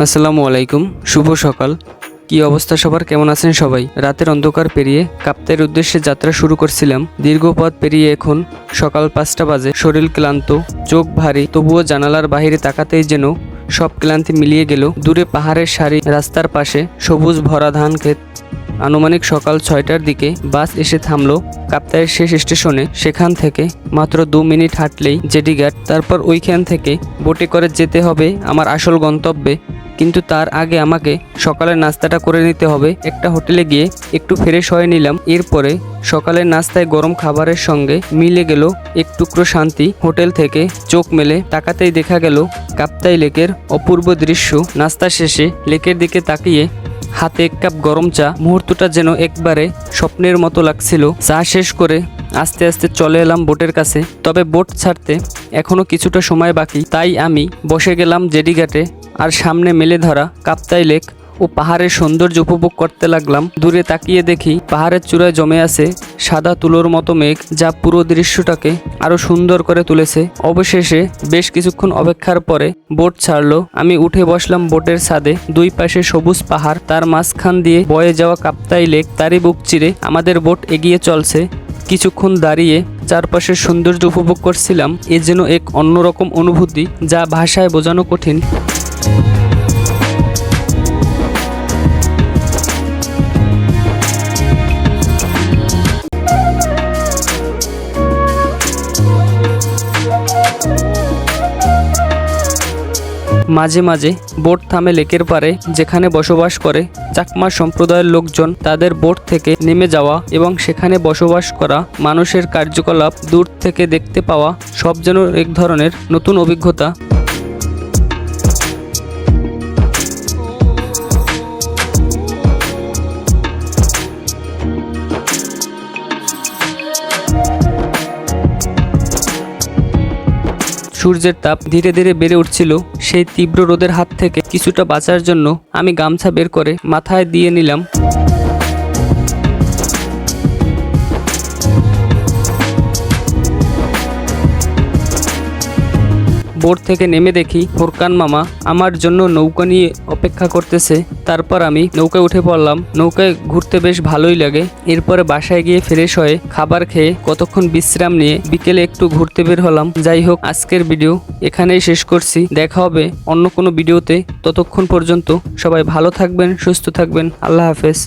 আসসালামু আলাইকুম, শুভ সকাল। কি অবস্থা সবার, কেমন আছেন সবাই? রাতের অন্ধকার পেরিয়ে কাপ্তাইয়ের উদ্দেশ্যে যাত্রা শুরু করছিলাম। দীর্ঘ পথ পেরিয়ে এখন সকাল 5টা বাজে। শরীর ক্লান্ত, চোখ ভারী, তবুও জানালার বাইরে তাকাতেই যেন সব ক্লান্তি মিলিয়ে গেল। দূরে পাহাড়ের সারি, রাস্তার পাশে সবুজ ভরা ধান ক্ষেত। আনুমানিক সকাল 6টার দিকে বাস এসে থামলো কাপ্তাইয়ের শেষ স্টেশনে। সেখান থেকে মাত্র 2 মিনিট হাঁটলেই জেডিঘাট, তারপর ওইখান থেকে বোটে করে যেতে হবে আমার আসল গন্তব্যে। কিন্তু তার আগে আমাকে সকালের নাস্তাটা করে নিতে হবে। একটা হোটেলে গিয়ে একটু ফ্রেশ হয়ে নিলাম। এরপরে সকালের নাস্তায় গরম খাবারের সঙ্গে মিলে গেল এক টুকরো শান্তি। হোটেল থেকে চোখ মেলে তাকাতেই দেখা গেল কাপ্তাই লেকের অপূর্ব দৃশ্য। নাস্তা শেষে লেকের দিকে তাকিয়ে হাতে 1 কাপ গরম চা, মুহূর্তটা যেন একবারে স্বপ্নের মতো লাগছিল। চা শেষ করে আস্তে আস্তে চলে এলাম বোটের কাছে। তবে বোট ছাড়তে এখনো কিছুটা সময় বাকি, তাই আমি বসে গেলাম জেডিঘাটে আর সামনে মেলে ধরা কাপ্তাই লেক ও পাহাড়ের সৌন্দর্য উপভোগ করতে লাগলাম। দূরে তাকিয়ে দেখি পাহাড়ের চূড়ায় জমে আছে সাদা তুলোর মতো মেঘ, যা পুরো দৃশ্যটাকে আরো সুন্দর করে তুলেছে। অবশেষে বেশ কিছুক্ষণ অপেক্ষার পরে বোট ছাড়লো। আমি উঠে বসলাম বোটের ছাদে। দুই পাশে সবুজ পাহাড়, তার মাঝখান দিয়ে বয়ে যাওয়া কাপ্তাই লেক। তারই বুক চিরে আমাদের বোট এগিয়ে চলছে। কিছুক্ষণ দাঁড়িয়ে চারপাশের সৌন্দর্য উপভোগ করছিলাম। এ যেন এক অন্যরকম অনুভূতি, যা ভাষায় বোঝানো কঠিন। মাঝে মাঝে বোট থামে লেকের পারে, যেখানে বসবাস করে চাকমা সম্প্রদায়ের লোকজন। তাদের বোট থেকে নেমে যাওয়া এবং সেখানে বসবাস করা মানুষের কার্যকলাপ দূর থেকে দেখতে পাওয়া, সব যেন এক ধরনের নতুন অভিজ্ঞতা। সূর্যের তাপ ধীরে ধীরে বেড়ে উঠছিল। সেই তীব্র রোদের হাত থেকে কিছুটা বাঁচার জন্য আমি গামছা বের করে মাথায় দিয়ে নিলাম। বোট থেকে নেমে দেখি ফোরকান মামা আমার জন্য নৌকা নিয়ে অপেক্ষা করতেছে। তারপর আমি নৌকায় উঠে পড়লাম। নৌকায় ঘুরতে বেশ ভালোই লাগে। এরপরে বাসায় গিয়ে ফ্রেশ হয়ে খাবার খেয়ে কতক্ষণ বিশ্রাম নিয়ে বিকেলে একটু ঘুরতে বের হলাম। যাই হোক, আজকের ভিডিও এখানেই শেষ করছি। দেখা হবে অন্য কোনো ভিডিওতে। ততক্ষণ পর্যন্ত সবাই ভালো থাকবেন, সুস্থ থাকবেন। আল্লাহ হাফেজ।